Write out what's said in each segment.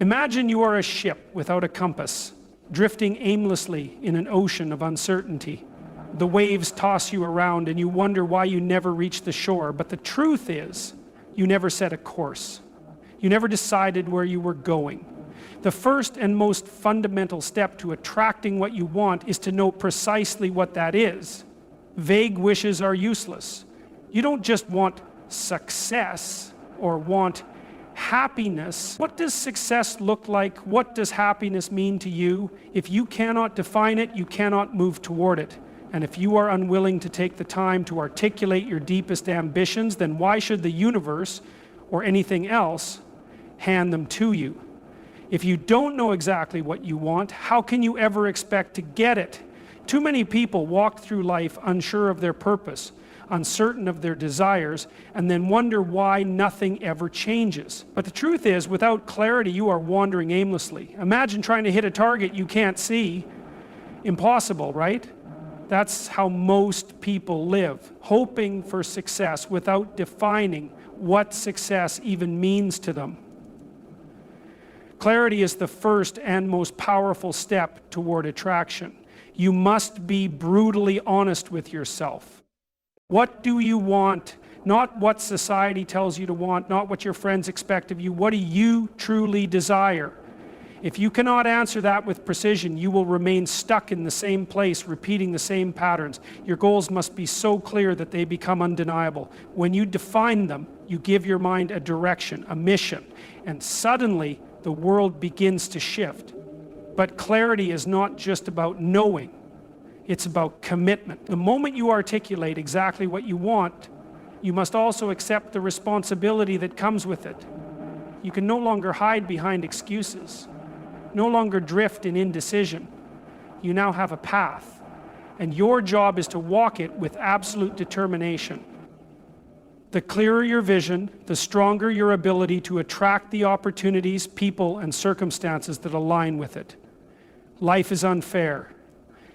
Imagine you are a ship without a compass, drifting aimlessly in an ocean of uncertainty. The waves toss you around and you wonder why you never reach the shore, but the truth is, you never set a course. You never decided where you were going. The first and most fundamental step to attracting what you want is to know precisely what that is. Vague wishes are useless. You don't just want success or want happiness. What does success look like? What does happiness mean to you? If you cannot define it, you cannot move toward it. And if you are unwilling to take the time to articulate your deepest ambitions, then why should the universe or anything else hand them to you? If you don't know exactly what you want, how can you ever expect to get it? Too many people walk through life unsure of their purpose, uncertain of their desires, and then wonder why nothing ever changes. But the truth is, without clarity, you are wandering aimlessly. Imagine trying to hit a target you can't see. Impossible, right? That's how most people live, hoping for success without defining what success even means to them. Clarity is the first and most powerful step toward attraction. You must be brutally honest with yourself. What do you want? Not what society tells you to want, not what your friends expect of you. What do you truly desire? If you cannot answer that with precision, you will remain stuck in the same place, repeating the same patterns. Your goals must be so clear that they become undeniable. When you define them, you give your mind a direction, a mission, and suddenly the world begins to shift. But clarity is not just about knowing, it's about commitment. The moment you articulate exactly what you want, you must also accept the responsibility that comes with it. You can no longer hide behind excuses, no longer drift in indecision. You now have a path, and your job is to walk it with absolute determination. The clearer your vision, the stronger your ability to attract the opportunities, people, and circumstances that align with it. Life is unfair.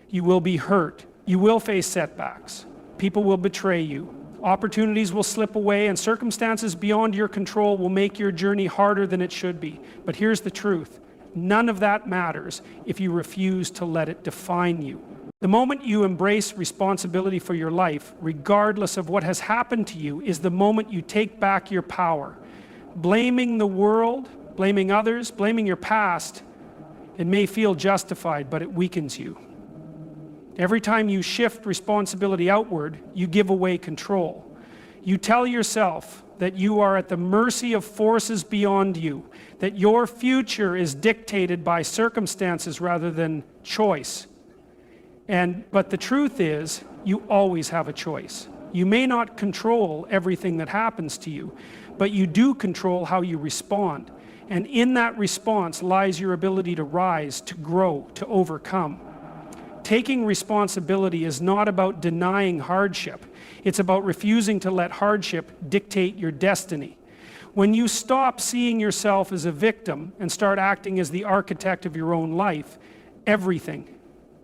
You will be hurt. You will face setbacks. People will betray you. Opportunities will slip away, and circumstances beyond your control will make your journey harder than it should be. But here's the truth. None of that matters if you refuse to let it define you. The moment you embrace responsibility for your life, regardless of what has happened to you, is the moment you take back your power. Blaming the world, blaming others, blaming your past, it may feel justified, but it weakens you. Every time you shift responsibility outward, you give away control. You tell yourself that you are at the mercy of forces beyond you, that your future is dictated by circumstances rather than choice. But the truth is, you always have a choice. You may not control everything that happens to you, but you do control how you respond. And in that response lies your ability to rise, to grow, to overcome. Taking responsibility is not about denying hardship. It's about refusing to let hardship dictate your destiny. When you stop seeing yourself as a victim and start acting as the architect of your own life, everything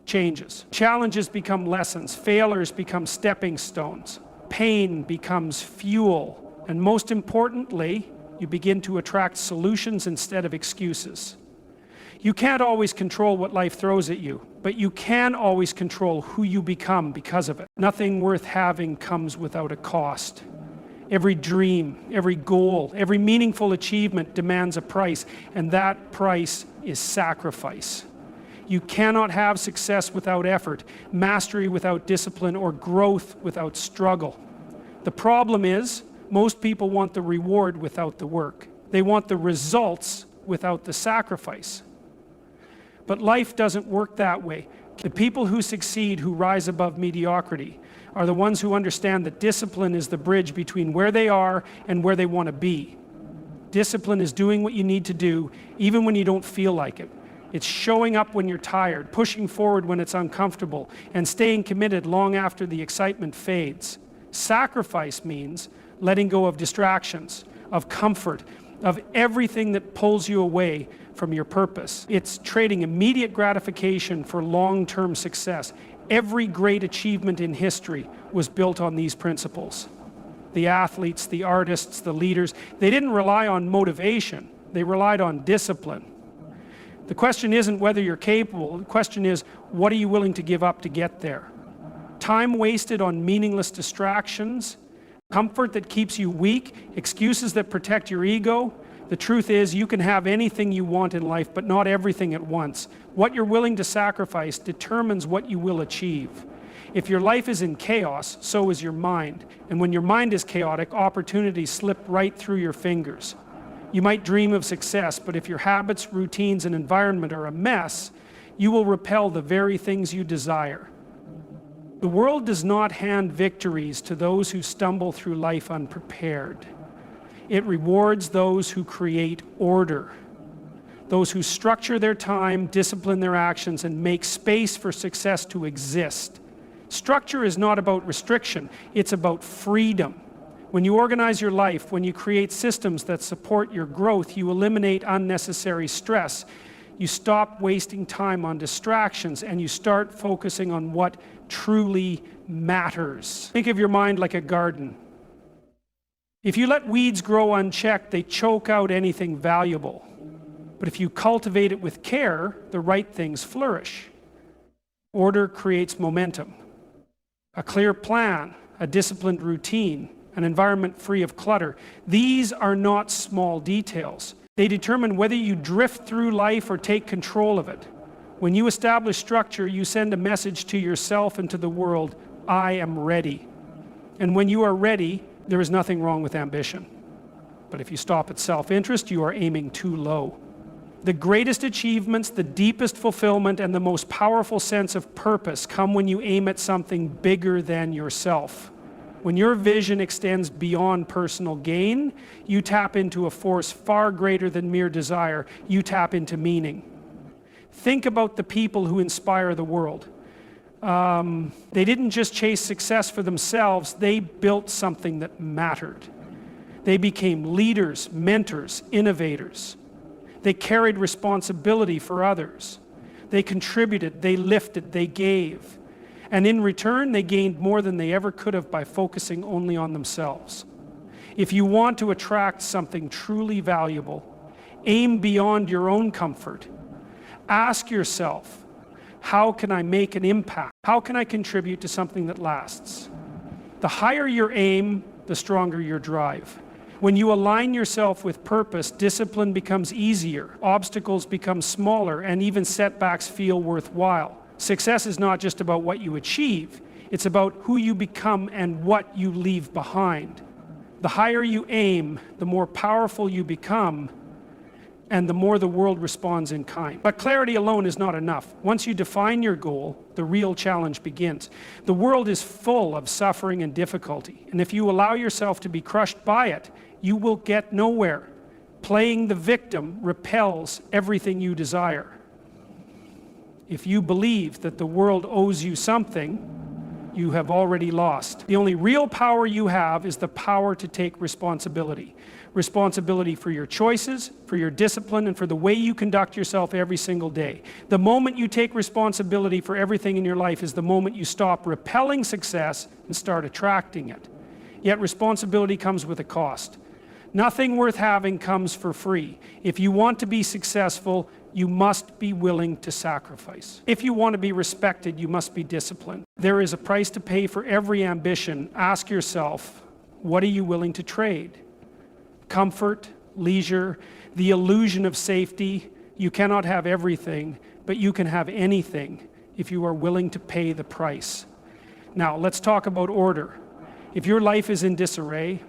changes. Challenges become lessons. Failures become stepping stones. Pain becomes fuel. And most importantly, you begin to attract solutions instead of excuses. You can't always control what life throws at you, but you can always control who you become because of it. Nothing worth having comes without a cost. Every dream, every goal, every meaningful achievement demands a price, and that price is sacrifice. You cannot have success without effort, mastery without discipline, or growth without struggle. The problem is, most people want the reward without the work. They want the results without the sacrifice. But life doesn't work that way. The people who succeed, who rise above mediocrity, are the ones who understand that discipline is the bridge between where they are and where they want to be. Discipline is doing what you need to do, even when you don't feel like it. It's showing up when you're tired, pushing forward when it's uncomfortable, and staying committed long after the excitement fades. Sacrifice means letting go of distractions, of comfort, of everything that pulls you away from your purpose. It's trading immediate gratification for long-term success. Every great achievement in history was built on these principles. The athletes, the artists, the leaders, they didn't rely on motivation. They relied on discipline. The question isn't whether you're capable. The question is, what are you willing to give up to get there? Time wasted on meaningless distractions, comfort that keeps you weak, excuses that protect your ego. The truth is, you can have anything you want in life, but not everything at once. What you're willing to sacrifice determines what you will achieve. If your life is in chaos, so is your mind. And when your mind is chaotic, opportunities slip right through your fingers. You might dream of success, but if your habits, routines, and environment are a mess, you will repel the very things you desire. The world does not hand victories to those who stumble through life unprepared. It rewards those who create order, those who structure their time, discipline their actions, and make space for success to exist. Structure is not about restriction, it's about freedom. When you organize your life, when you create systems that support your growth, you eliminate unnecessary stress. You stop wasting time on distractions and you start focusing on what truly matters. Think of your mind like a garden. If you let weeds grow unchecked, they choke out anything valuable. But if you cultivate it with care, the right things flourish. Order creates momentum. A clear plan, a disciplined routine, an environment free of clutter. These are not small details. They determine whether you drift through life or take control of it. When you establish structure, you send a message to yourself and to the world, I am ready. And when you are ready, there is nothing wrong with ambition. But if you stop at self-interest, you are aiming too low. The greatest achievements, the deepest fulfillment, and the most powerful sense of purpose come when you aim at something bigger than yourself. When your vision extends beyond personal gain, you tap into a force far greater than mere desire. You tap into meaning. Think about the people who inspire the world. They didn't just chase success for themselves, they built something that mattered. They became leaders, mentors, innovators. They carried responsibility for others. They contributed, they lifted, they gave. And in return, they gained more than they ever could have by focusing only on themselves. If you want to attract something truly valuable, aim beyond your own comfort. Ask yourself, how can I make an impact? How can I contribute to something that lasts? The higher your aim, the stronger your drive. When you align yourself with purpose, discipline becomes easier, obstacles become smaller, and even setbacks feel worthwhile. Success is not just about what you achieve, it's about who you become and what you leave behind. The higher you aim, the more powerful you become, and the more the world responds in kind. But clarity alone is not enough. Once you define your goal, the real challenge begins. The world is full of suffering and difficulty, and if you allow yourself to be crushed by it, you will get nowhere. Playing the victim repels everything you desire. If you believe that the world owes you something, you have already lost. The only real power you have is the power to take responsibility. Responsibility for your choices, for your discipline, and for the way you conduct yourself every single day. The moment you take responsibility for everything in your life is the moment you stop repelling success and start attracting it. Yet responsibility comes with a cost. Nothing worth having comes for free. If you want to be successful, you must be willing to sacrifice. If you want to be respected, you must be disciplined. There is a price to pay for every ambition. Ask yourself, what are you willing to trade? Comfort, leisure, the illusion of safety. You cannot have everything, but you can have anything if you are willing to pay the price. Now, let's talk about order. If your life is in disarray,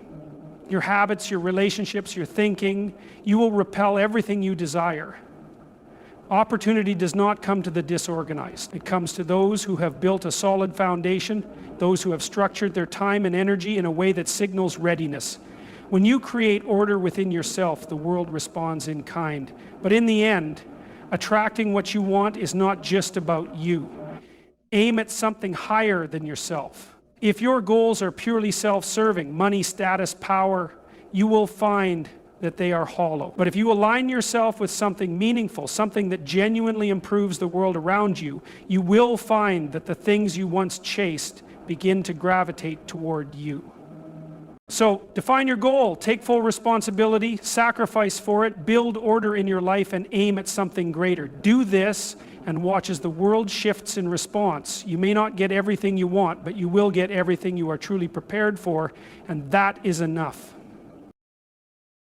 your habits, your relationships, your thinking, you will repel everything you desire. Opportunity does not come to the disorganized. It comes to those who have built a solid foundation, those who have structured their time and energy in a way that signals readiness. When you create order within yourself, the world responds in kind. But in the end, attracting what you want is not just about you. Aim at something higher than yourself. If your goals are purely self-serving, money, status, power, you will find that they are hollow. But if you align yourself with something meaningful, something that genuinely improves the world around you, you will find that the things you once chased begin to gravitate toward you. So define your goal, take full responsibility, sacrifice for it, build order in your life, and aim at something greater. Do this and watch as the world shifts in response. You may not get everything you want, but you will get everything you are truly prepared for, and that is enough.